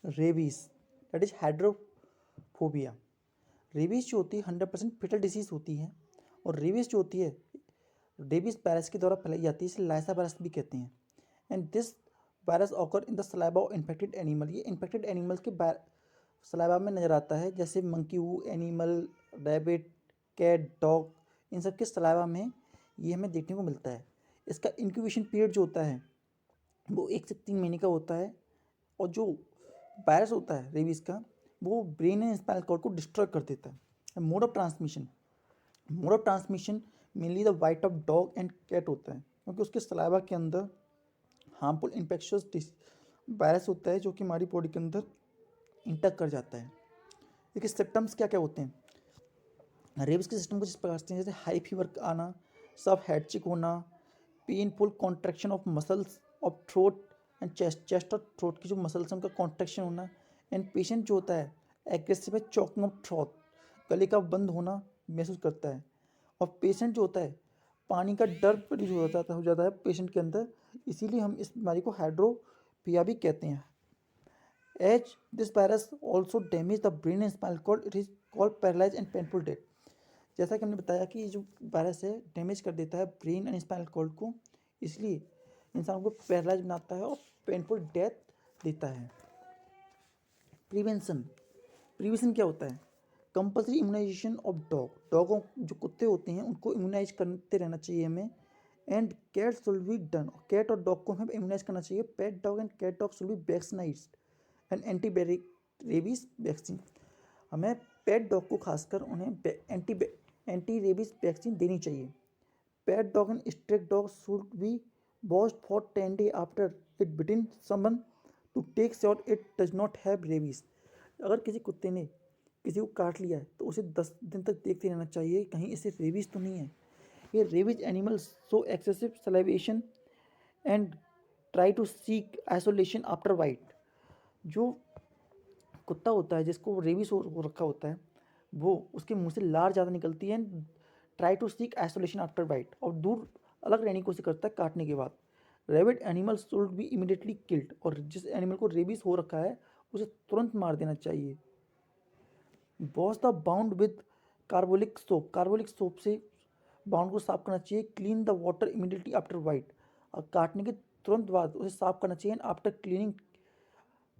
Rabies that is hydrophobia. Rabies जो होती है 100% फेटल डिसीज होती है, और रेबीज जो होती है रेबीज वायरस के द्वारा फैलाई जाती है, इसे लाइसा वायरस भी कहते हैं। And this virus occur in the saliva of infected animal. ये इन्फेक्टेड एनिमल्स के सलाइवा में नज़र आता है, जैसे मंकी वू एनिमल, रैबिट, कैट, डॉग, इन सब के सलाइवा में ये हमें देखने को मिलता है। इसका इंक्यूबेशन पीरियड जो होता है वो 1 से 3 महीने का होता है, और जो वायरस होता है रेबीज का वो ब्रेन एंड स्पाइनल कॉर्ड को डिस्ट्रॉय कर देता है। Mode of transmission mainly the bite of dog and cat होता है, क्योंकि उसके सलाइवा के अंदर हार्मफुल इन्फेक्शियस वायरस होता है जो कि हमारी बॉडी के अंदर इंटर कर जाता है। देखिए सिम्टम्स क्या क्या होते हैं रेबीज के सिस्टम को, जिस प्रकार से जैसे हाई फीवर आना, सब हेडचिक होना, painful contraction of muscles of throat and chest और थ्रोट की जो मसल्स हैं उनका कॉन्ट्रैक्शन होना। एंड पेशेंट जो होता है एग्रेसिव है, चॉकिंग ऑफ थ्रोट, गले का बंद होना महसूस करता है। और पेशेंट जो होता है पानी का डर प्रोड्यूस हो जाता है पेशेंट के अंदर, इसीलिए हम इस बीमारी को हाइड्रोपिया भी कहते हैं। As this virus also damage the brain and spinal cord, it is called paralyse and painful death. जैसा कि हमने बताया कि ये जो वायरस है डैमेज कर देता है ब्रेन एंड स्पाइनल कॉर्ड को, इसलिए इंसान को पैरालाइज बनाता है और पेनफुल डेथ देता है। प्रिवेंशन प्रिवेंशन क्या होता है? कंपल्सरी इम्यूनाइजेशन ऑफ डॉगों जो कुत्ते होते हैं उनको इम्यूनाइज करते रहना चाहिए हमें। And cat should be done, cat और डॉग को हमें इम्यूनाइज करना चाहिए। Pet dog and cat dog should be vaccinated and rabies vaccine. हमें पेट डॉग को खासकर उन्हें एंटी रेबीज वैक्सीन देनी चाहिए। Pet dog and stray dog should be watched for 10 days after it bitten someone to take sure it does not have rabies. अगर किसी कुत्ते ने किसी को काट लिया है तो उसे 10 दिन तक देखते रहना चाहिए कहीं इसे रेबीज तो नहीं है। ये rabies animals so excessive salivation and try to seek isolation after bite. जो कुत्ता होता है जिसको रेबीज हो रखा होता है वो उसके मुंह से लार ज़्यादा निकलती है, try to seek isolation after bite, और दूर अलग रहने की कोशिश करता है काटने के बाद। Rapid animals should be immediately killed, और जिस एनिमल को रेबीज हो रखा है उसे तुरंत मार देना चाहिए। Wash the wound with carbolic soap से बाउंड को साफ करना चाहिए। Clean the water immediately after bite, और काटने के तुरंत बाद उसे साफ करना चाहिए। After cleaning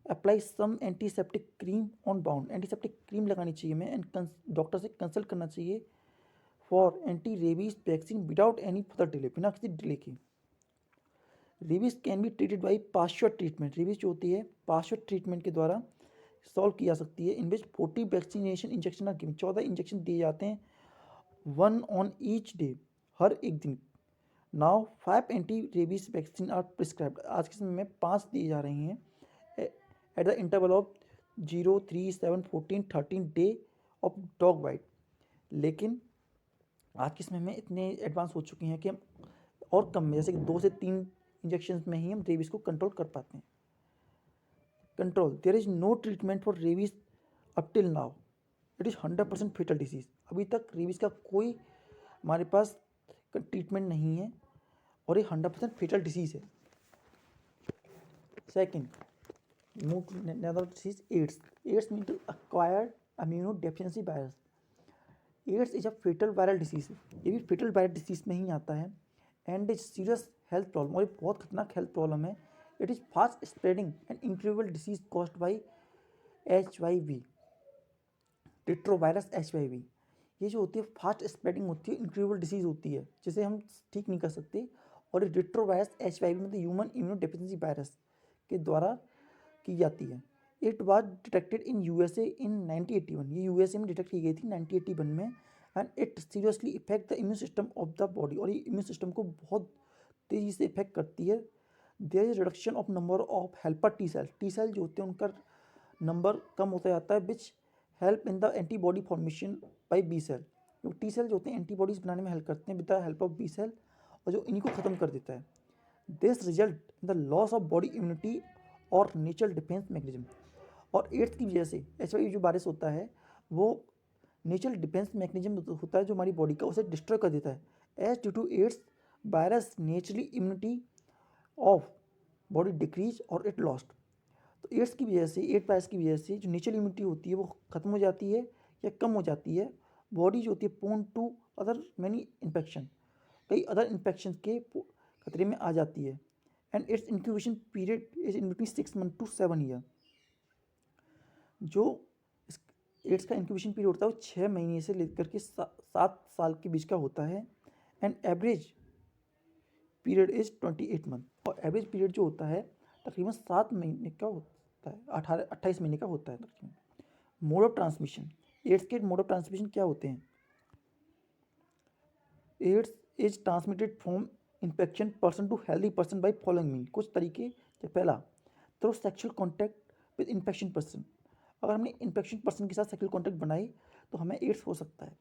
apply some antiseptic cream on wound, antiseptic cream लगानी चाहिए हमें। एंड डॉक्टर से कंसल्ट करना चाहिए for anti rabies vaccine without any further delay, बिना किसी डिले के। Rabies can be treated by partial treatment, rabies जो होती है पार्शियल ट्रीटमेंट के द्वारा सॉल्व की जा सकती है। In which 40 vaccination injection are given, 14 injection दिए जाते हैं, 1 ऑन ईच डे, हर एक दिन। Now 5 anti rabies vaccine are prescribed, आज के समय में 5 दी जा रही हैं at the interval of 0, 3, 7, 14, 13 day of dog bite. लेकिन आज के समय में इतने एडवांस हो चुके हैं कि हम और कम में, जैसे कि 2 से 3 इंजेक्शन में ही हम रेबीज को कंट्रोल कर पाते हैं। Control, there is no treatment for rabies up till now, it is 100% fatal disease. अभी तक रेबीज का कोई हमारे पास ट्रीटमेंट नहीं है, और ये 100% फेटल डिसीज है। Second, move to another disease, AIDS. AIDS means to acquired immunodeficiency virus. AIDS is a fatal viral disease, ये भी फेटल वायरल डिसीज में ही आता है। And is serious health problem, और ये बहुत खतरनाक हेल्थ प्रॉब्लम है। It is fast spreading and incurable disease caused by HIV, retrovirus HIV। ये जो होती है फास्ट स्प्रेडिंग होती है, इंक्यूरेबल डिसीज होती है जिसे हम ठीक नहीं कर सकते। और ये रिट्रोवायरस HIV मतलब ह्यूमन इम्यूनोडेफिशिएंसी वायरस के द्वारा की जाती है। It was detected in USA इन 1981, ये USA में डिटेक्ट की गई थी 1981 में। And it seriously effect the immune system of the body, और ये इम्यून सिस्टम को बहुत तेज़ी से इफेक्ट करती है। There is reduction of number of helper T cell जो होते हैं उनका नंबर कम होता जाता है, which help in the antibody formation by B cell. जो टी सेल जो होते हैं एंटीबॉडीज बनाने में हेल्प करते हैं with the help of B cell, और जो इन्हीं को ख़त्म कर देता है। This result in the loss of body immunity और नेचुरल डिफेंस मैकेनिज्म। और एड्स की वजह से HIV जो वायरस होता है वो नेचुरल डिफेंस मैकेनिज्म होता है जो हमारी बॉडी का, उसे डिस्ट्रॉय कर देता है। As due to AIDS virus naturally immunity of body decrease और इट लॉस्ट। तो एड्स की वजह से, एड वायरस की वजह से जो नेचुरल इम्यूनिटी होती है वो ख़त्म हो जाती है या कम हो जाती है। बॉडी जो होती है prone to other many infection, कई अदर इन्फेक्शन के खतरे में आ जाती है। And its incubation period is in between 6 month to 7 year. जो एड्स का इंक्यूबेशन पीरियड होता है वो 6 महीने से लेकर के 7 साल के बीच का होता है। And average period is 28 month, और एवरेज पीरियड जो होता है तकरीबन 7 महीने का होता है, 28 महीने का होता है तकरीबन। मोड ऑफ ट्रांसमिशन, एड्स के मोड ऑफ ट्रांसमिशन क्या होते हैं? AIDS is transmitted from infection person to healthy person by following mean. कुछ तरीके, पहला through sexual contact with infection person, अगर हमने इन्फेक्शन पर्सन के साथ सेक्शुअल कॉन्टैक्ट बनाई तो हमें एड्स हो सकता है।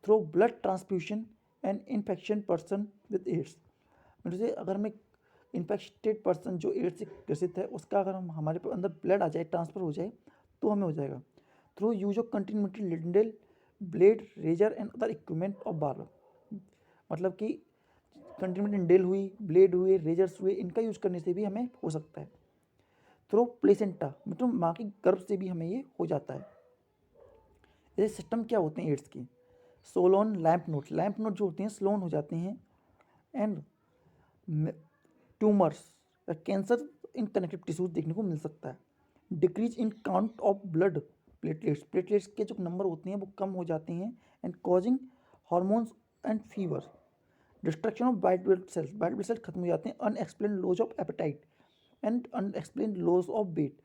Through blood transfusion and infection person with AIDS, जैसे अगर हमें इन्फेक्टेड पर्सन जो एड्स से ग्रसित है उसका अगर हम हमारे अंदर ब्लड आ जाए, ट्रांसफ़र हो जाए, तो हमें हो जाएगा। Through use of continuity needle blade razor and other equipment of barber, मतलब कि कंटिन्यूटी निंडेल हुई, ब्लेड हुए, रेजर्स हुए, इनका यूज़ करने से भी हमें हो सकता है। थ्रू प्लेसेंटा, मतलब माँ के गर्भ से भी हमें ये हो जाता है। ये सिस्टम क्या होते हैं एड्स के? सोलोन लैम्प नोट जो होते हैं स्लोन हो जाते हैं। एंड ट्यूमर्स या कैंसर इन कनेक्टिव टिश्यूज देखने को मिल सकता है। Decrease in count of blood platelets के जो नंबर होते हैं वो कम हो जाते हैं। And causing hormones and fever. Destruction of white blood cells खत्म हो जाते हैं। Unexplained loss of appetite and unexplained loss of weight,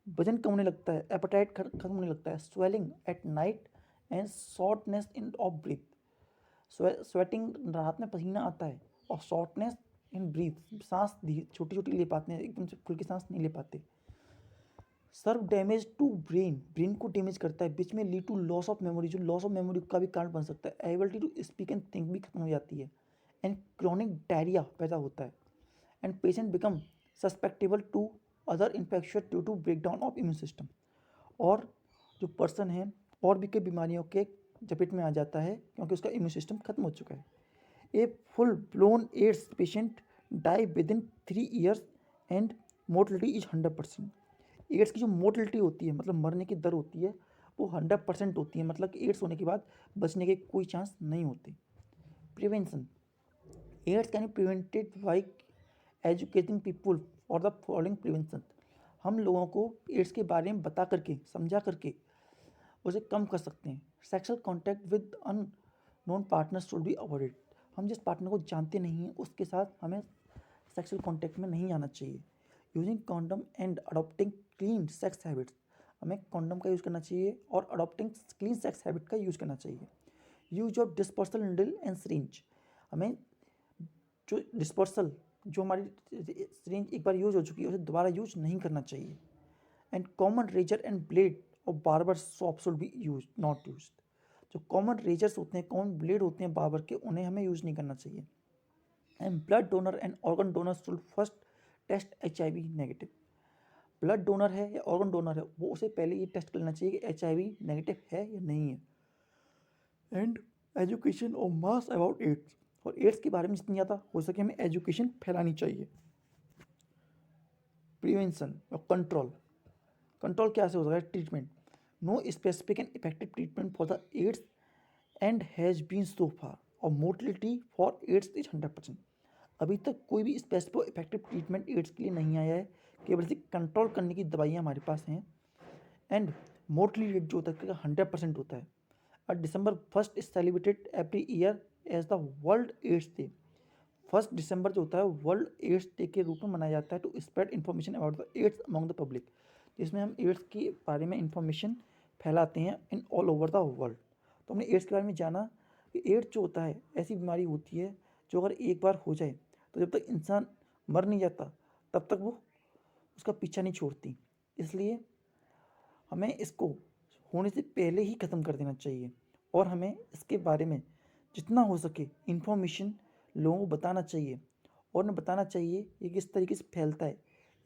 वजन कम होने लगता है, एपेटाइट खत्म होने लगता है। Swelling at night and shortness in of breath, sweating, रात में पसीना आता है, और शॉर्टनेस इन ब्रीथ, सांस छोटी छोटी ले पाते हैं, एकदम से खुल के सांस नहीं ले पाते। सर्व डैमेज टू ब्रेन को डैमेज करता है। बीच में lead to loss of memory, जो लॉस ऑफ मेमोरी का भी कारण बन सकता है। Ability to speak and think भी खत्म हो जाती है। एंड क्रॉनिक डायरिया पैदा होता है। And patient become susceptible to other infection due to breakdown of immune system, और जो पर्सन है और भी कई बीमारियों के चपेट में आ जाता है क्योंकि उसका इम्यून सिस्टम खत्म हो चुका है। A full blown AIDS patient die within 3 years and mortality is 100%। AIDS की जो मोर्टलिटी होती है, मतलब मरने की दर होती है, वो 100% होती है, मतलब कि एड्स होने के बाद बचने के कोई चांस नहीं होते। Prevention, AIDS can be prevented by educating people for the following prevention. हम लोगों को एड्स के बारे में बता करके, समझा करके उसे कम कर सकते हैं। Sexual contact with unknown partners should be avoided, हम जिस पार्टनर को जानते नहीं हैं उसके साथ हमें सेक्सुअल कॉन्टैक्ट में नहीं आना चाहिए। Using condom and adopting clean sex habits, हमें कॉन्डम का यूज़ करना चाहिए और अडॉप्टिंग क्लीन सेक्स हैबिट का यूज़ करना चाहिए। Use of dispersal needle and syringe, हमें जो डिस्पर्सल, जो हमारी सिरिंज एक बार यूज हो चुकी है उसे दोबारा यूज नहीं करना चाहिए। And common razor and blade और barber shop should be use not use, जो कॉमन रेजर्स होते हैं, कॉमन ब्लेड होते हैं बार्बर के, उन्हें हमें यूज़ नहीं करना चाहिए। And blood donor and organ donor should first test HIV negative, blood donor है या ऑर्गन डोनर है वो उसे पहले ये टेस्ट करना चाहिए कि HIV नेगेटिव है या नहीं है। And education of mass about AIDS, और एड्स के बारे में जितनी ज़्यादा हो सके हमें एजुकेशन फैलानी चाहिए। प्रिवेंशन और कंट्रोल क्या से हो सकता है? Treatment, no specific and effective treatment for the AIDS and has been so far, और मोर्टलिटी फॉर एड्स इज 100%। अभी तक कोई भी स्पेसिफिक इफेक्टिव ट्रीटमेंट एड्स के लिए नहीं आया है, केवल इसे कंट्रोल करने की दवाइयाँ हमारे पास हैं। एंड मोर्टलिटी रेट जो होता है 100% होता है। December 1st is celebrated every year as the world AIDS day. 1 दिसंबर जो होता है वर्ल्ड एड्स डे के रूप में मनाया जाता है to spread information about the AIDS among the public, जिसमें हम एड्स के बारे में इंफॉर्मेशन फैलाते हैं in all over the world. तो हमने एड्स के बारे में जाना कि एड्स जो होता है ऐसी बीमारी होती है जो अगर एक बार हो जाए तो जब तक इंसान मर नहीं जाता तब तक वो उसका पीछा नहीं छोड़ती, इसलिए हमें इसको होने से पहले ही ख़त्म कर देना चाहिए। और हमें इसके बारे में जितना हो सके इन्फॉर्मेशन लोगों को बताना चाहिए, और उन्हें बताना चाहिए ये किस तरीके से फैलता है,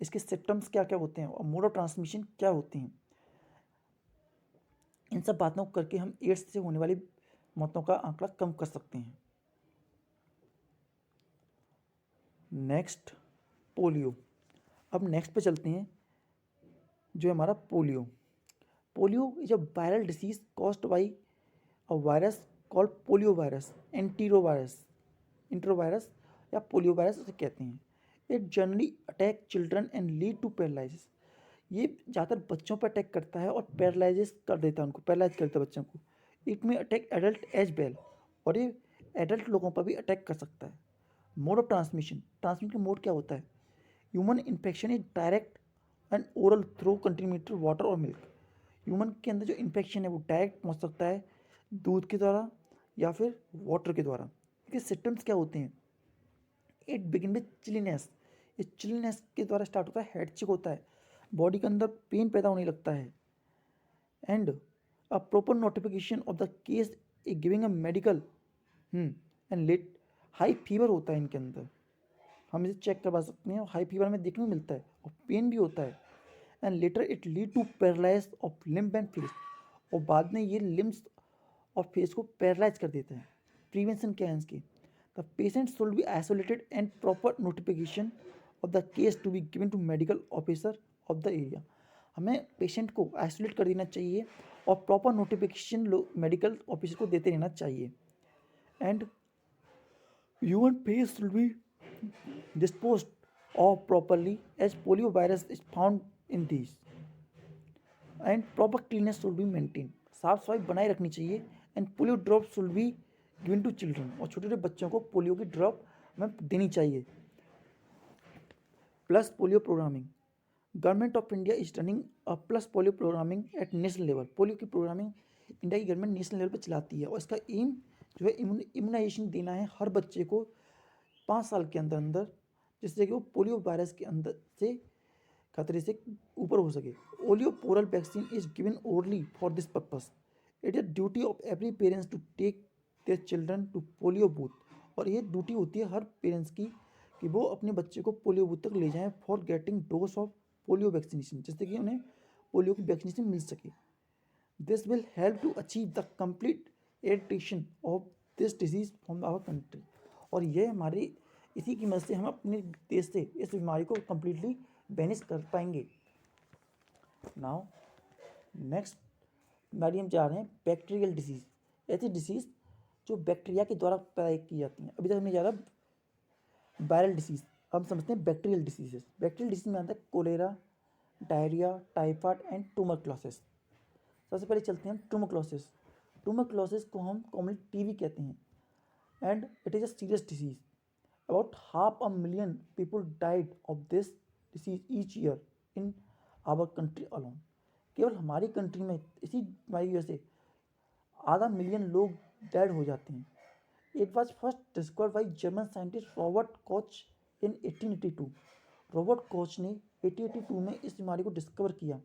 इसके सिम्टम्स क्या क्या होते हैं और मोड ऑफ ट्रांसमिशन क्या होते हैं। इन सब बातों को करके हम एड्स से होने वाली मौतों का आंकड़ा कम कर सकते हैं। Next, polio. अब नेक्स्ट पे चलते हैं। जो है हमारा polio. Polio is a viral disease caused by a virus called polio virus, enterovirus या पोलियो वायरस उसे कहते हैं। It generally attack children and lead to paralysis. ये ज़्यादातर बच्चों पर अटैक करता है और पैरालाइज कर देता है, उनको पैरालाइज करता है बच्चों को। इट में अटैक एडल्ट एज वेल, और ये एडल्ट लोगों पर भी अटैक कर सकता है। मोड ऑफ ट्रांसमिशन, ट्रांसमिशन का मोड क्या होता है? Human infection is direct and oral through contaminated water और मिल्क। ह्यूमन के अंदर जो इन्फेक्शन है वो डायरेक्ट पहुंच सकता है दूध के द्वारा या फिर वाटर के द्वारा। इसके सिम्टम्स क्या होते हैं? इट बिगिन विद चिलीनेस, इस चिलीनेस के द्वारा स्टार्ट होता है, हेड चिक होता है, बॉडी के अंदर पेन पैदा होने लगता है, and a proper notification of the case A giving a medical and let high fever होता है इनके अंदर, हम इसे चेक करवा सकते हैं। हाई फीवर हमें देखने को मिलता है और पेन भी होता है, and later it lead to paralyse of limb and face, और बाद में ये लिम्स और फेस को पैरालाइज कर देता है। प्रिवेंशन क्या है इसकी? The patient should be isolated and proper notification of the case to be given to medical officer of the area. हमें पेशेंट को आइसोलेट कर देना चाहिए और प्रॉपर नोटिफिकेशन मेडिकल ऑफिसर को देते रहना चाहिए। And human face should be disposed of properly as polio virus is found in these, and proper cleanliness should be maintained, साफ सफाई बनाए रखनी चाहिए। And polio drop should be given to children, और छोटे छोटे बच्चों को पोलियो की ड्रॉप हमें देनी चाहिए। Plus polio programming, government of India is running a plus polio programming at national level. Polio की प्रोग्रामिंग इंडिया की गवर्नमेंट नेशनल लेवल पर चलाती है, और इसका एम जो है इम्यूनाइजेशन देना है हर बच्चे को 5 साल के अंदर अंदर, जिससे कि वो पोलियो वायरस के अंदर से खतरे से ऊपर हो सके। ओलियो पोरल vaccine is given orally for this purpose. It is duty of every parents to take their children to polio booth, और ये ड्यूटी होती है हर पेरेंट्स की कि वो अपने बच्चे को पोलियो बूथ तक ले जाएं for getting dose of polio vaccination, जिससे कि उन्हें पोलियो की वैक्सीनेशन मिल सके। This will help to achieve the complete addiction of this disease from our country, और ये हमारी इसी की मदद से हम अपने देश से इस बीमारी को कम्प्लीटली बैनिश कर पाएंगे। नाउ नेक्स्ट बीमारी हम जा रहे हैं बैक्टीरियल डिसीज, ऐसी डिसीज जो बैक्टीरिया के द्वारा पैदा की जाती हैं। अभी तक हमने जा रहा वायरल डिसीज, अब हम समझते हैं बैक्टीरियल डिसीजेस। बैक्टीरियल डिसीज में आता है cholera, diarrhoea, typhoid and tuberculosis. सबसे पहले चलते हैं ट्यूबरक्लोसिस। ट्यूबरक्लोसिस को हम कॉमनली टीबी कहते हैं, and it is a serious disease. About 500,000 people died of this disease each year in our country alone. केवल हमारी कंट्री में इसी बीमारी की वजह से आधा मिलियन लोग डेड हो जाते हैं। It was first discovered by German scientist Robert Koch in 1882। Robert Koch ने 1882 में इस बीमारी को डिस्कवर किया,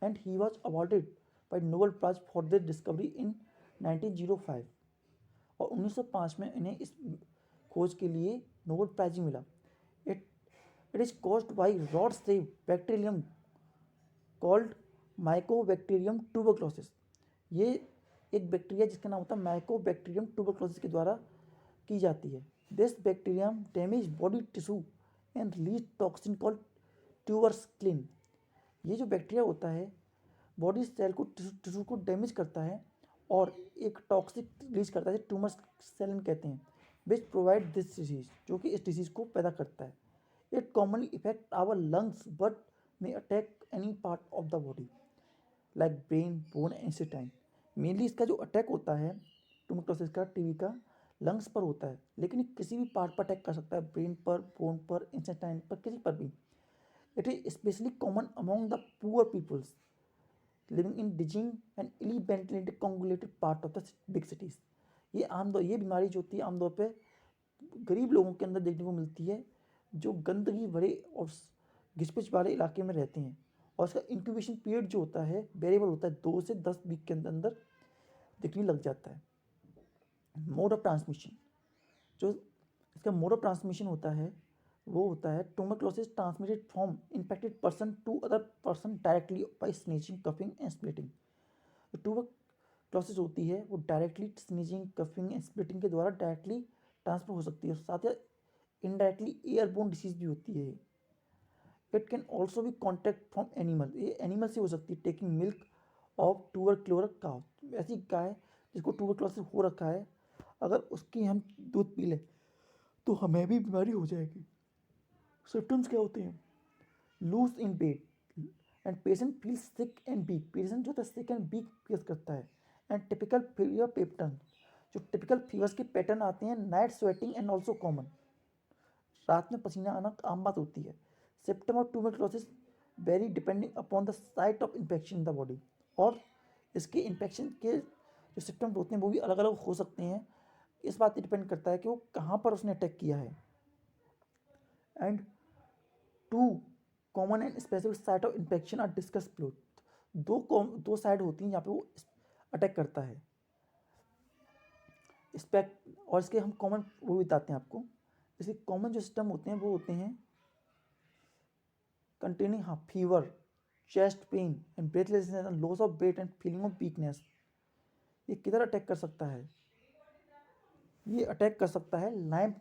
and he was awarded by Nobel prize for this discovery in 1905, और 1905 में इन्हें इस खोज के लिए नोबेल प्राइज मिला। It it is caused by rod सेव बैक्टीरियम कॉल्ड माइकोबैक्टीरियम ट्यूबरक्लोसिस। ये एक बैक्टीरिया जिसका नाम होता है माइकोबैक्टीरियम ट्यूबरक्लोसिस के द्वारा की जाती है। This bacterium damage body tissue and release toxin called ट्यूबरक्लिन। ये जो बैक्टीरिया होता है बॉडी सेल को टिश्यू को डैमेज करता है और एक टॉक्सिक रिलीज करता है, ट्यूबरक्लिन कहते हैं, विच प्रोवाइड दिस डिजीज, जो कि इस डिजीज को पैदा करता है। It commonly effect our lungs but may attack any part of the body like brain, bone and intestine. Mainly इसका जो अटैक होता है ट्यूबरक्लोसिस का, टीबी का, लंग्स पर होता है, लेकिन ये किसी भी पार्ट पर अटैक कर सकता है, ब्रेन पर, बोन पर, इंटेस्टाइन पर, किसी पर भी। It is specially common among the poor peoples living in dingy and ill ventilated congested part of the big cities. ये बीमारी जो होती है आमतौर पे गरीब लोगों के अंदर देखने को मिलती है, जो गंदगी भरे और घिसपिच वाले इलाके में रहते हैं, और इसका इंक्यूबेशन पीरियड जो होता है वेरिएबल होता है, 2 से 10 वीक के अंदर अंदर दिखने लग जाता है। मोड ऑफ ट्रांसमिशन, जो इसका मोड ऑफ ट्रांसमिशन होता है वो होता है tuberculosis transmitted from infected person to other person directly by sneezing, coughing and splitting. Tuberculosis होती है वो directly sneezing, coughing and splitting के द्वारा डायरेक्टली ट्रांसफर हो सकती है, साथ ही इनडायरेक्टली एयरबोर्न डिसीज भी होती है। इट कैन ऑल्सो भी कॉन्टैक्ट फ्रॉम एनिमल, ये एनिमल से हो सकती है, taking milk of tuberculosis cow, ऐसी गाय जिसको ट्यूबरक्लोसिस हो रखा है, अगर उसकी हम दूध पी लें तो हमें भी बीमारी हो जाएगी। सिम्टम्स क्या होते हैं? Loose in weight and patient feel sick and weak, patient जो होता है सिक एंड वीक फेस करता है। एंड टिपिकल फीवर पैटर्न, जो टिपिकल फीवर्स के पैटर्न आते हैं, night sweating and also common, रात में पसीना आना आम बात होती है। Symptom of tuberculosis vary depending upon the site of infection in the body, और इसके इन्फेक्शन के जो सिम्टम्स होते हैं वो भी अलग अलग हो सकते हैं। इस बात पर डिपेंड करता है कि वो कहाँ पर उसने अटैक किया है। And two common and specific site of infection are discuss below, दो साइड होती हैं जहाँ पे वो अटैक करता है। स्पेक्ट और इसके हम कॉमन वो बताते हैं आपको। इसके कॉमन जो सिस्टम होते हैं वो होते हैं containing fever, chest pain and breathlessness and loss of weight and feeling of weakness. ये किधर अटैक कर सकता है? ये अटैक कर सकता है लाइम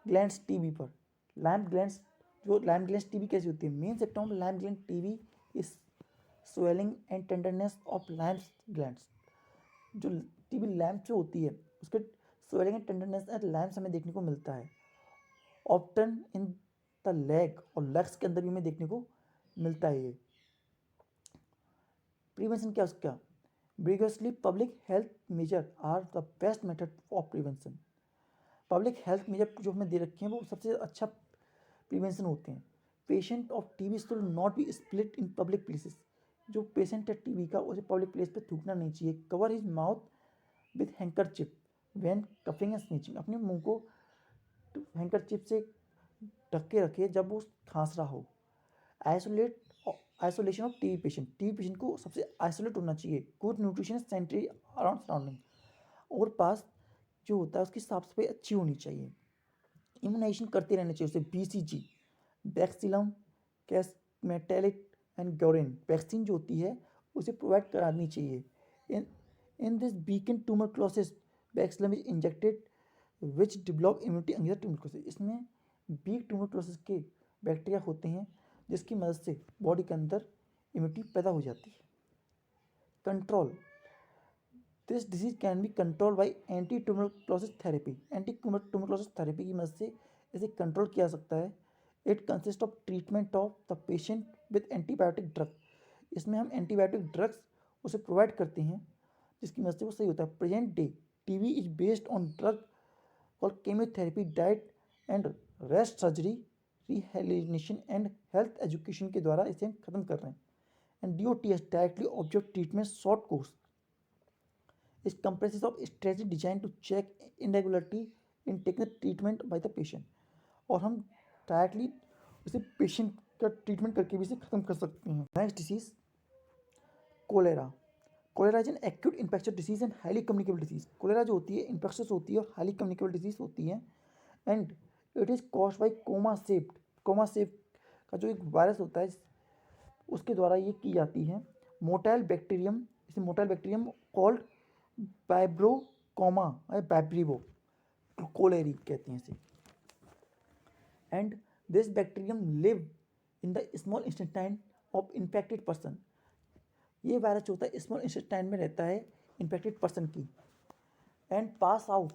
ग्लैंड्स टीबी पर। लाइम ग्लैंड्स, जो लाइम ग्लैंड्स टीबी कैसी होती है? Main symptom of lymph gland TB is swelling and tenderness of lymphs glands. जो टीबी लैम्प से होती है उसके swelling and tenderness at lymphs हमें देखने को मिलता है। ऑप्टन इन द लेग, और लेग्स के अंदर भी हमें देखने को मिलता है ये। प्रिवेंशन क्या उसका? Vigorously public health measure are the best method of prevention। Public health measure जो हमें दे रखे हैं वो सबसे अच्छा प्रिवेंशन होते हैं। Patient of TB should not be split in public places, जो पेशेंट है टीबी का उसे पब्लिक प्लेस पे थूकना नहीं चाहिए। Cover his mouth with handkerchief when coughing and sneezing, अपने मुंह को हैंकरचिप से ढक के रखे जब वो खांस रहा हो। आइसोलेशन ऑफ टीबी पेशेंट को सबसे आइसोलेट होना चाहिए। Good nutrition sanitary around surrounding, और पास जो होता है उसकी साफ सफाई अच्छी होनी चाहिए। इम्यूनाइजेशन करते रहना चाहिए उसे। BCG, bacillus Calmette and Guerin vaccine जो होती है उसे प्रोवाइड करानी चाहिए। In this weakened tuberculosis bacillus is injected which develop immunity against tuberculosis. इसमें वीक ट्यूबरक्लोसिस के बैक्टीरिया होते हैं जिसकी मदद से बॉडी के अंदर इम्यूनिटी पैदा हो जाती है। Control, this disease can be control by anti tuberculosis therapy, anti tuberculosis therapy की मदद से इसे कंट्रोल किया जा सकता है। It consist of treatment of the patient with antibiotic drug, इसमें हम एंटीबायोटिक ड्रग्स उसे प्रोवाइड करते हैं जिसकी मदद से वो सही होता है। Present day TB is based on drug और chemotherapy, diet and rest, surgery, rehabilitation and health education के द्वारा इसे हम खत्म कर रहे हैं। And DOTS directly observe treatment short course is comprises of strategy designed to check irregularity in taking the treatment by the patient, और हम डायरेक्टली उसे पेशेंट का ट्रीटमेंट करके भी इसे खत्म कर सकते हैं। Next disease cholera. Cholera is an acute infectious disease and highly communicable disease. Cholera जो होती है इन्फेक्शस होती है और हाईली कम्युनिकेबल डिजीज होती है। And it is caused by comma sept का जो एक वायरस होता है उसके द्वारा ये की जाती है। मोटाइल बैक्टीरियम, इसे motile bacterium called vibrio comma vibrio cholerae कहते हैं इसे। And this bacterium live in the small intestine of infected person, ये वायरस जो होता है स्मॉल इंटेस्टाइन में रहता है इन्फेक्टेड पर्सन की। And pass out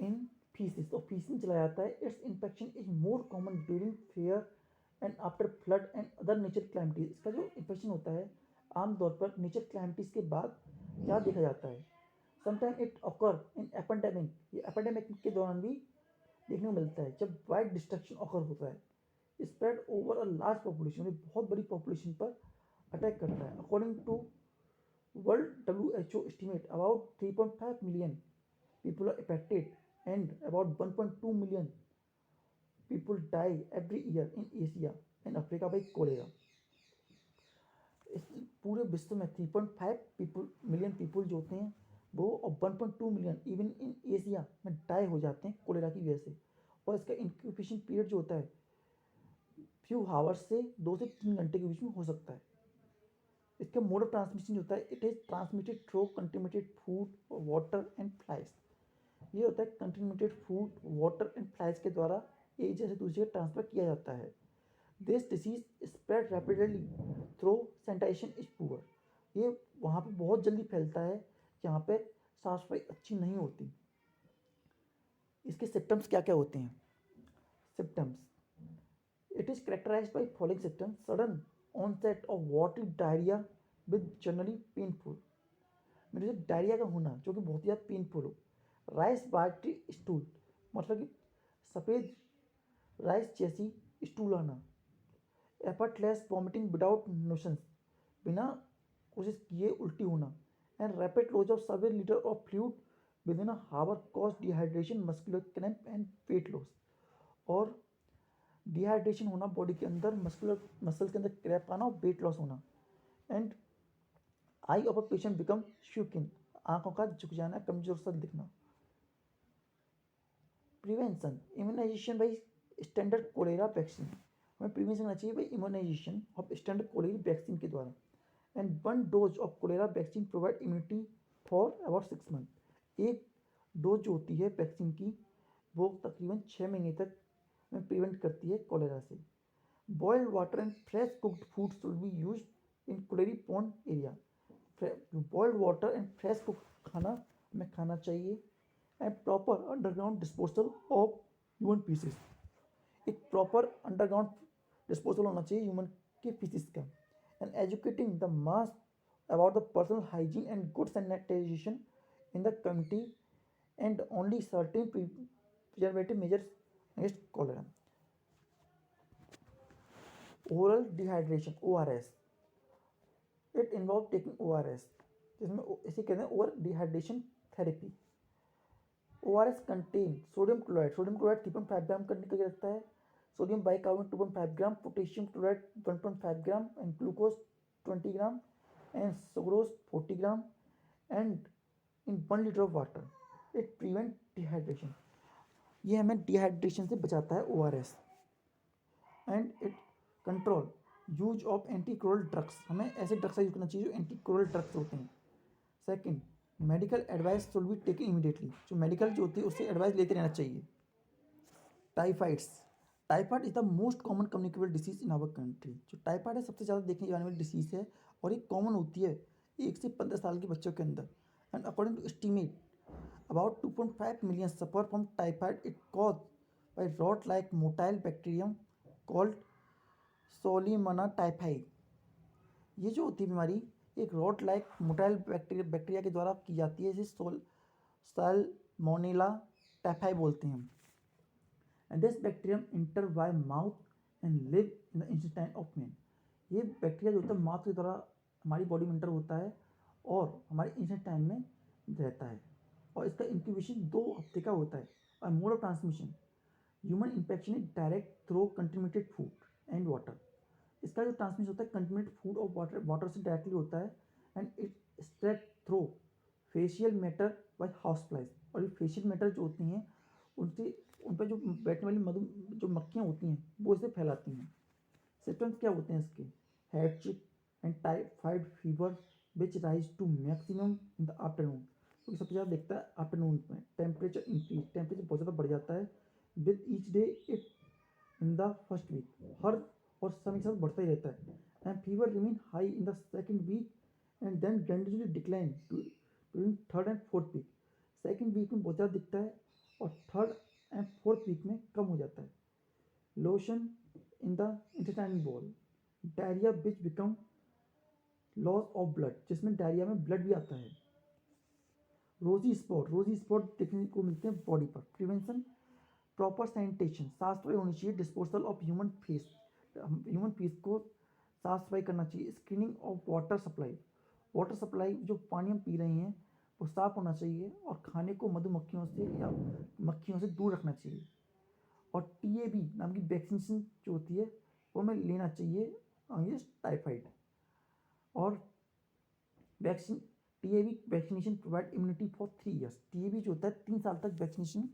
in faeces, तो फीसिस में चला जाता है। Its infection is more common during fair and after flood and other nature calamities. इसका जो इन्फेक्शन होता है आमतौर पर नेचर क्लैमिटीज के बाद क्या देखा जाता है। समटाइम इट ऑकर इन एपेंडेमिक, ये एपेंडेमिक के दौरान भी देखने को मिलता है जब वाइड डिस्ट्रक्शन ऑकर होता है। Spread over a large population, बहुत बड़ी पॉपुलेशन पर अटैक करता है। According to world WHO estimate about 3.5 million people are affected and about 1.2 million people die every year in Asia and Africa by cholera. पूरे विश्व में 3.5 मिलियन पीपल जो होते हैं वो, और 1.2 मिलियन इवन इन एशिया में डाई हो जाते हैं कोलेरा की वजह से। और इसका इंक्यूबेशन पीरियड जो होता है फ्यू हावर्स से 2 से 3 घंटे के बीच में हो सकता है। इसका मोड ऑफ ट्रांसमिशन जो होता है it is transmitted through contaminated food, water and flies. ये होता है contaminated food, water and flies के द्वारा एक जगह से दूसरी जगह ट्रांसफर किया जाता है। This disease spread rapidly through sanitization is poor. ये वहाँ पे बहुत जल्दी फैलता है जहाँ पे साफ सफाई अच्छी नहीं होती। इसके सिम्टम्स क्या क्या होते हैं? Symptoms, it is characterized by following symptoms: sudden onset of watery diarrhoea with generally painful, मेरे से डायरिया का होना जो कि बहुत ही ज़्यादा पेनफुल हो। राइस वाटरी स्टूल, मतलब कि सफ़ेद राइस जैसी स्टूल आना। एफर्टलेस वॉमिटिंग विदाउट नोशंस, बिना कोशिश किए उल्टी होना। And rapid loss of several litre of fluid within hour cause dehydration, muscular cramp and weight loss. और डिहाइड्रेशन होना बॉडी के अंदर, मसल के अंदर क्रैम्प आना और वेट लॉस होना। And eye of a patient become sunken, आंखों का झुक जाना, कमजोर सा दिखना। Prevention, immunisation by standard cholera vaccine, हमें प्रिवेंशन करना चाहिए by immunisation of standard cholera vaccine के द्वारा। And 1 dose of cholera vaccine provide immunity for about 6 month. एक डोज जो होती है वैक्सीन की वो तकरीबन 6 महीने तक में प्रिवेंट करती है कोलेरा से। Boiled water and fresh cooked food should be used in cholera prone area. Boiled water and fresh cooked खाना हमें खाना चाहिए। And proper underground disposal of human faeces, एक प्रॉपर अंडरग्राउंड डिस्पोजल होना चाहिए ह्यूमन के पीसेस का। And educating the mass about the personal hygiene and good sanitization in the community and only certain preservative measures against cholera. Oral dehydration, ORS, it involve taking ORS, जिसमें इसे कहते हैं over dehydration therapy. ORS contain sodium chloride, 3.5 gram करने का रहता है, sodium bicarbonate 2.5 gram, potassium chloride 1.5 gram, and glucose 20 gram, and sucrose 40 gram, and in 1 litre of water. It prevent dehydration, ये हमें डिहाइड्रेशन से बचाता है ORS। And it control use of anticholera drugs, हमें ऐसे ड्रग्स का यूज करना चाहिए जो एंटीक्रोरल ड्रग्स होते हैं। Second, medical advice should be taken immediately, जो मेडिकल जो होती है उससे एडवाइस लेते रहना चाहिए। Typhoids, typhoid is the most common communicable disease in our country. जो टाइफाइड है सबसे ज़्यादा देखने जाने वाली डिसीज है और ये कॉमन होती है 1 से 15 साल के बच्चों के अंदर। And according to estimate about 2.5 million suffer from typhoid, it cause by rod like motile bacterium called Salmonella typhi. ये जो होती है बीमारी एक रॉट लाइक मोटाइल बैक्टीरिया के द्वारा की जाती है, इसे सैल्मोनेला टाइफाई बोलते हैं। And this bacterium inter bye mouth and live in the intestine of man. ये बैक्टीरिया जो होता है माउथ के द्वारा हमारी बॉडी में इंटर होता है और हमारे इंटेस्टाइन में रहता है, और इसका इंक्यूबेशन 2 हफ्ते का होता है। और mode of transmission, human infection is direct through contaminated food and water. इसका जो ट्रांसमिशन होता है कंटेमिनेटेड फूड और वाटर से डायरेक्टली होता है। And it spread through facial matter bye house flies, और ये फेशियल मैटर जो होती हैं उनसे उन पर जो बैठने वाली मधु जो मक्खियाँ होती हैं वो इसे फैलाती हैं। सिम्टम्स क्या होते हैं इसके? Headache and typhoid fever which rise to maximum in the afternoon, क्योंकि सबसे ज़्यादा दिखता है आफ्टरनून में। टेम्परेचर इंक्रीज, टेम्परेचर बहुत ज़्यादा बढ़ जाता है with each day it in the first week, हर और समय के साथ बढ़ता ही रहता है। And fever remain high in the second week and then gradually decline during third and fourth week. Second week में बहुत ज़्यादा दिखता है और थर्ड एंड फोर्थ वीक में कम हो जाता है। Lotion in the intestine ball, diarrhoea which become loss of blood, जिसमें डायरिया में ब्लड भी आता है। रोजी स्पॉट देखने को मिलते हैं बॉडी पर। प्रिवेंशन, प्रॉपर सैनिटेशन, साफ सफाई होनी चाहिए। Disposal of human face, human face को साफ सफाई करना चाहिए। Screening of water supply, water supply जो पानी हम पी रहे हैं वो साफ होना चाहिए और खाने को मधुमक्खियों से या मक्खियों से दूर रखना चाहिए। और TAB नाम की वैक्सीनेशन जो होती है वो हमें लेना चाहिए अगेंस्ट टाइफाइड। और vaccine TAB vaccination provide immunity for 3 years. TAB जो होता है 3 साल तक वैक्सीनेशन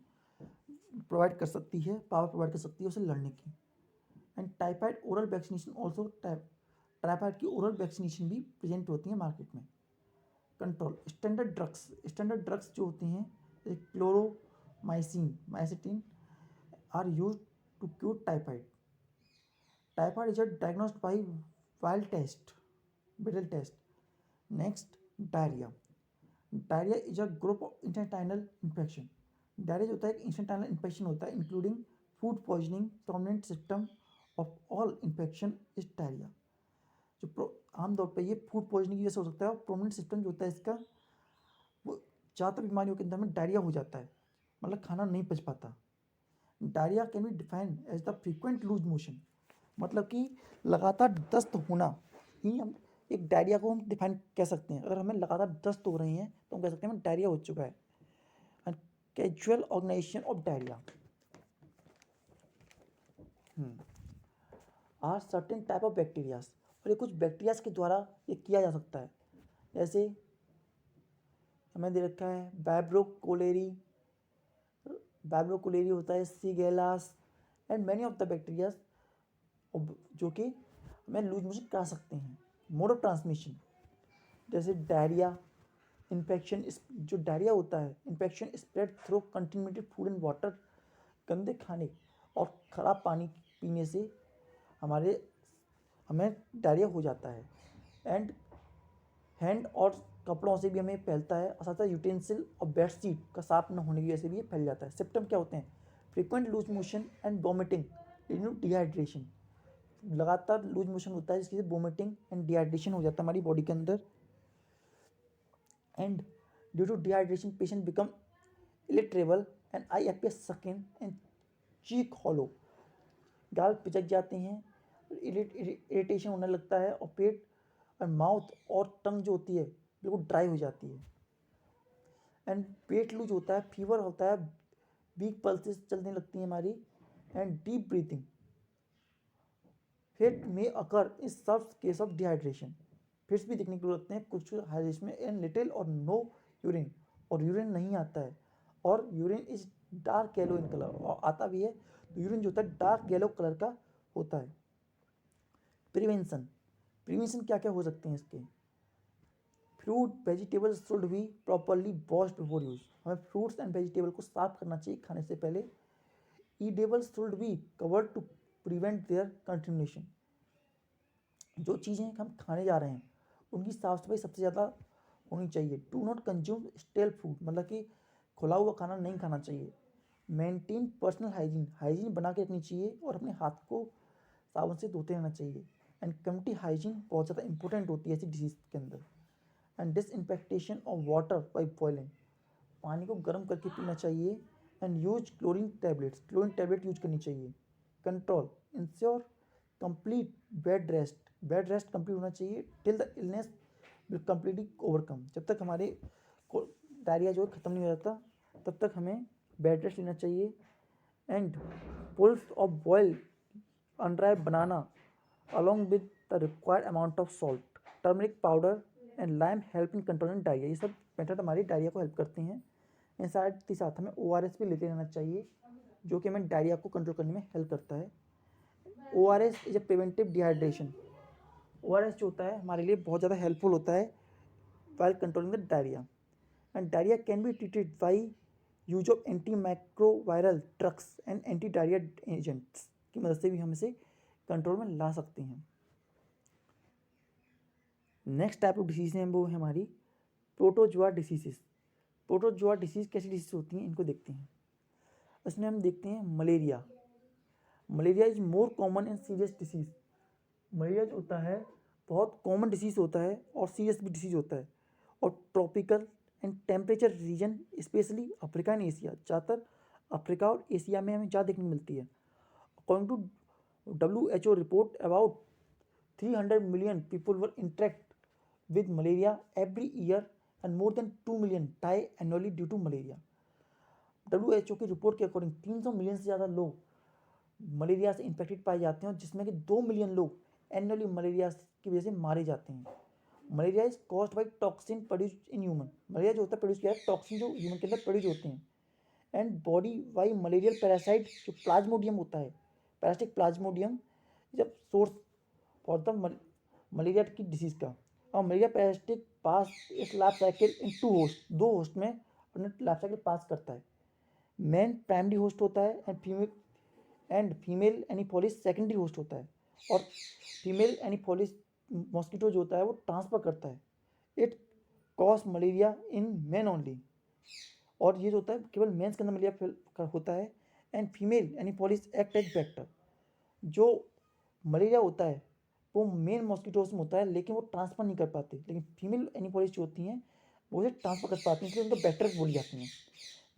प्रोवाइड कर सकती है, पावर प्रोवाइड कर सकती है उसे लड़ने की। And typhoid oral vaccination also, typhoid की ओरल वैक्सीनेशन भी प्रेजेंट होती है मार्केट में। कंट्रोल, स्टैंडर्ड ड्रग्स जो होते हैं जैसे chloromycin, mycetin are use to cure typhoid. Typhoid is diagnosed by wild test, Widal test. Next, diarrhoea. Diarrhoea is a group of intestinal infection. Diarrhoea होता है एक इंटेस्टाइनल इन्फेक्शन होता है including food poisoning. Prominent system of all infection is diarrhoea. जो आमतौर पर ये food poisoning की वजह से हो सकता है. और प्रोमिनेंट सिस्टम जो होता है इसका, वो ज़्यादातर बीमारियों के अंदर में डायरिया हो जाता है, मतलब खाना नहीं पच पाता. Diarrhoea can be defined as the frequent loose motion. मतलब कि लगातार दस्त होना ही हम एक डायरिया को हम डिफाइन कह सकते हैं. अगर हमें लगातार दस्त हो रहे हैं तो हम कह सकते हैं हमें डायरिया हो चुका है. And causal organisation of diarrhoea are certain type of bacterias. और ये कुछ बैक्टीरियाज के द्वारा ये किया जा सकता है. जैसे हमें दे रखा है वाइब्रोकोलेरी. वाइब्रोकोलेरी होता है shigellas and many of the bacterias जो कि हमें लूज मोशन करा सकते हैं. मोड ऑफ ट्रांसमिशन जैसे डायरिया इन्फेक्शन. जो डायरिया होता है infection spread through contaminated food and water. गंदे खाने और ख़राब पानी पीने से हमें डायरिया हो जाता है. एंड हैंड और कपड़ों से भी हमें फैलता है. और साथ ही यूटेंसिल और बेडशीट का साफ न होने की वजह से भी ये फैल जाता है. सिम्टम क्या होते हैं? Frequent loose motion and vomiting leading to dehydration. लगातार लूज मोशन होता है जिसकी वजह से वॉमिटिंग एंड डिहाइड्रेशन हो जाता है हमारी बॉडी के अंदर. And due to dehydration patient become irritable and eye appear sunken and cheek hollow. गाल पिचक जाते हैं, इरिटेशन होने लगता है और पेट और माउथ और टंग जो होती है बिल्कुल ड्राई हो जाती है. एंड पेट लूज होता है, फीवर होता है, वीक पल्सेस चलने लगती हैं हमारी. एंड डीप ब्रीथिंग फिट में अकर इन सब केस ऑफ डिहाइड्रेशन. फिट्स भी दिखने को लगते हैं कुछ हाइड्रेशन में. एंड लिटिल और नो यूरिन. और यूरिन नहीं आता है. और urine is dark yellow in colour. और आता भी है तो यूरिन जो होता है डार्क येलो कलर का होता है. प्रिवेंशन. प्रिवेंशन क्या क्या हो सकते हैं इसके? Fruit vegetables should be properly washed before use. हमें फ्रूट्स एंड वेजिटेबल को साफ करना चाहिए खाने से पहले. Edibles should be covered to prevent their contamination. जो चीज़ें हम खाने जा रहे हैं उनकी साफ सफाई सबसे ज़्यादा होनी चाहिए. Do not consume stele food. मतलब कि खुला हुआ खाना नहीं खाना चाहिए. Maintain personal hygiene. हाइजीन बना के रखनी चाहिए और अपने हाथ को साबुन से धोते रहना चाहिए. एंड कम्युनिटी हाइजीन बहुत ज़्यादा इंपॉर्टेंट होती है ऐसी डिजीज़ के अंदर. And disinfection of water by boiling. पानी को गर्म करके पीना चाहिए. And use chlorine tablets. Chlorine tablet use करनी चाहिए. Control. Ensure complete bed rest. Bed rest complete होना चाहिए till the illness will completely overcome. जब तक हमारे डायरिया जो ख़त्म नहीं हो जाता तब तक हमें बेड रेस्ट लेना चाहिए. And pulse of boil and dry banana along with the required amount of salt, turmeric powder and lime help in controlling diarrhea. ये सब मेथड हमारी डायरिया को हेल्प करती हैं. इन साथ ही साथ हमें ORS भी लेते रहना चाहिए जो कि हमें डायरिया को कंट्रोल करने में हेल्प करता है. ORS is a preventive dehydration. ORS जो होता है हमारे लिए बहुत ज़्यादा हेल्पफुल होता है while controlling the diarrhea. And diarrhea can be treated by use of antimicrobial drugs and anti diarrhoea agents की मदद से भी हम इसे कंट्रोल में ला सकते हैं. नेक्स्ट टाइप ऑफ डिसीज है वो है हमारी प्रोटोजोआ डिसीजेस. प्रोटोजोआ डिसीज कैसी डिसीज होती हैं इनको देखते हैं. इसमें हम देखते हैं malaria. Malaria is more common and serious disease. Malaria जो होता है बहुत कॉमन डिसीज होता है और सीरियस भी डिसीज होता है. और tropical and temperature region specially Africa and Asia. ज़्यादातर अफ्रीका और एशिया में हमें ज़्यादा देखने को मिलती है. According to WHO report about 300 million people were interact with malaria every year and more than 2 million die annually due to malaria. WHO की रिपोर्ट के अकॉर्डिंग 300 मिलियन से ज़्यादा लोग मलेरिया से इन्फेक्टेड पाए जाते हैं जिसमें कि 2 मिलियन लोग एनुअली मलेरिया की वजह से मारे जाते हैं. Malaria is caused by toxin produce in human. Malaria जो होता है प्रोड्यूस किया है टॉक्सिन जो ह्यूमन के अंदर प्रोड्यूस होते हैं. And body by malarial parasite जो प्लाज्मोडियम होता है पैरासिटिक प्लाज्मोडियम जब सोर्स फॉर द मलेरिया की डिसीज़ का. और malaria parasitic pass is life cycle in 2 host. 2 host में अपने लाइफ साइकिल पास करता है. मेन प्राइमरी होस्ट होता है एंड फीमेल एनीफोलिस सेकेंडरी होस्ट होता है. और फीमेल एनीफोलिस मॉस्किटो जो होता है वो ट्रांसफ़र करता है। It cause malaria in man only, और ये जो होता है केवल मेंस के अंदर मलेरिया होता है। And female Anopheles act as vector. जो मलेरिया होता है वो मेन मॉस्किटोज में होता है, लेकिन वो ट्रांसफ़र नहीं कर पाते, लेकिन फीमेल एनीफोलिस जो होती हैं वो उसे ट्रांसफ़र कर पाती हैं, इसलिए उनको वेक्टर बोली जाती हैं।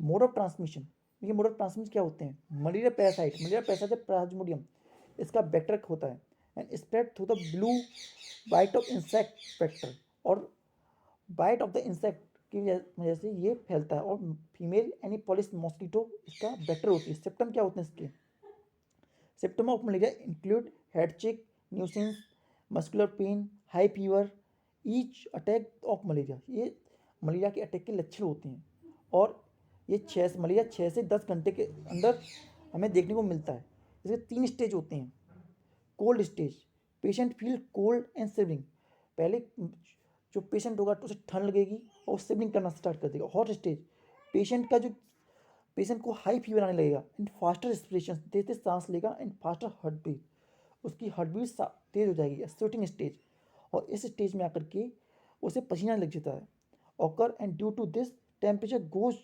मोड ऑफ ट्रांसमिशन, ये मोड ऑफ ट्रांसमिशन क्या होते हैं? मलेरिया पैरासाइट प्लाज्मोडियम, इसका वेक्टर होता है and spread through the blue bite of insect vector, और बाइट ऑफ द इंसेक्ट की वजह से ये फैलता है। और फीमेल एनीफोलिस मॉस्किटो इसका वेक्टर होती है। सिम्टम क्या होते हैं इसके? Symptom of malaria include headache, nausea, muscular pain, high fever, each attack of malaria. ये मलेरिया के अटैक के लक्षण होते हैं, और ये मलेरिया 6 से 10 घंटे के अंदर हमें देखने को मिलता है। इसके 3 स्टेज होते हैं। Cold stage, patient feel cold and shivering. पहले जो पेशेंट होगा तो उसे ठंड लगेगी और शिवरिंग करना स्टार्ट कर देगा। हॉट स्टेज, पेशेंट को हाई फीवर आने लगेगा एंड फास्टर रेस्पिरेशन, तेज तेज सांस लेगा एंड फास्टर हार्ट बीट, उसकी हार्ट बीट तेज हो जाएगी। स्वेटिंग स्टेज, और इस स्टेज में आकर के उसे पसीना लग जाता है। Occur and due to this temperature goes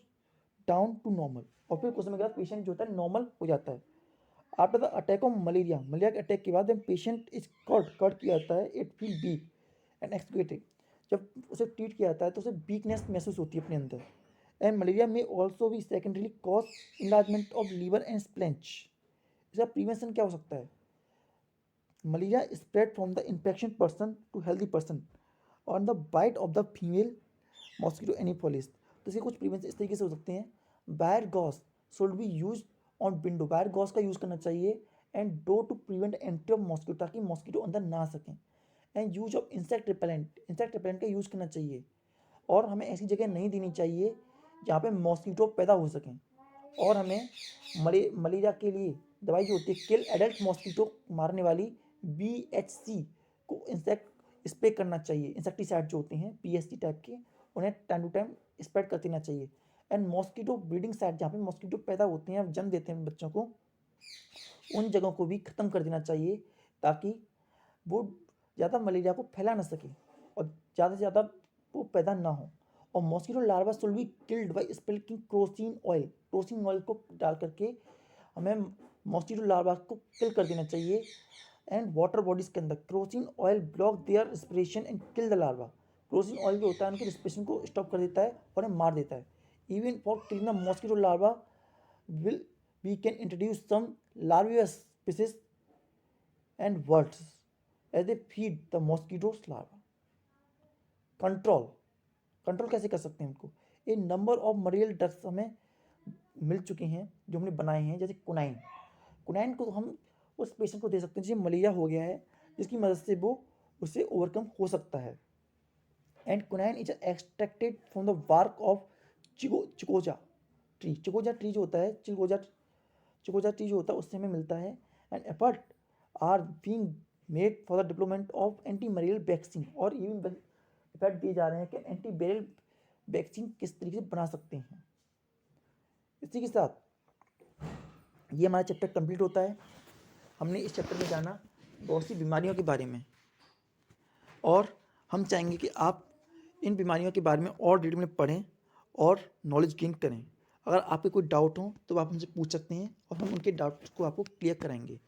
down to normal, और फिर कुछ समय के बाद पेशेंट जो होता है नॉर्मल हो जाता है। After the attack of malaria के अटैक के बाद जब पेशेंट इज कट किया जाता है, it feel weak and exhausted. जब उसे ट्रीट किया जाता है तो उसे वीकनेस महसूस होती है अपने अंदर। एंड मलेरिया में ऑल्सो भी secondarily cause enlargement of liver and spleen. इसका प्रिवेंशन क्या हो सकता है? Malaria spread from the infection person to healthy person on the bite of the female mosquito Anopheles. तो इसके कुछ प्रिवेंशन इस तरीके से हो सकते हैं। Wire gauze should be use on window, wire gauze का यूज़ करना चाहिए। And door to prevent entry of mosquito, ताकि मॉस्किटो अंदर ना आ सकें। And use of insect repellent का यूज़ करना चाहिए, और हमें ऐसी जगह नहीं देनी चाहिए जहाँ पे मॉस्किटो पैदा हो सकें। और हमें मलेरिया के लिए दवाई जो होती है किल एडल्ट मॉस्किटो मारने वाली BHC को इंसेक्ट स्प्रे करना चाहिए। इंसेक्टिसाइड जो होते हैं PSC टाइप के, उन्हें टाइम टू टाइम स्प्रेड कर देना चाहिए। एंड मॉस्किटो ब्रीडिंग साइट, जहाँ पे मॉस्किटो पैदा होते हैं, जन्म देते हैं बच्चों को, उन जगहों को भी ख़त्म कर देना चाहिए, ताकि वो ज़्यादा मलेरिया को फैला ना सके और ज़्यादा से ज़्यादा वो पैदा ना हो। और mosquito larva should be killed by sprinkling Crocin oil को डाल करके हमें मॉस्किटो लार्वा को किल कर देना चाहिए। एंड वाटर बॉडीज़ के अंदर Crocin oil block there respiration and kill the larva. Crocin oil जो होता है उनकी रेस्पिरेशन को स्टॉप कर देता है और उन्हें मार देता है। Even for killing the mosquito larva we can introduce some larvivorous species and birds as they feed the mosquitoes larva. Control कैसे कर सकते हैं उनको? A number of malarial drugs हमें मिल चुके हैं जो हमने बनाए हैं, जैसे कुनाइन को हम उस पेशेंट को दे सकते हैं जिसे मलेरिया हो गया है, जिसकी मदद से वो उससे ओवरकम हो सकता है। And quinine is extracted from the bark of cinchona tree जो होता है, चिकोजा ट्री जो होता है उससे हमें मिलता है। And effort are being made for the development of anti malarial vaccine, और इवन एफर्ट दिए जा रहे हैं कि एंटी मलेरियल वैक्सीन किस तरीके से बना सकते हैं। इसी के साथ ये हमारा चैप्टर कंप्लीट होता है। हमने इस चैप्टर में जाना बहुत सी बीमारियों के बारे में, और हम चाहेंगे कि आप इन बीमारियों के बारे में और डिटेल में पढ़ें और नॉलेज गेन करें। अगर आपके कोई डाउट हो तो आप हमसे पूछ सकते हैं और हम उनके डाउट्स को आपको क्लियर कराएंगे।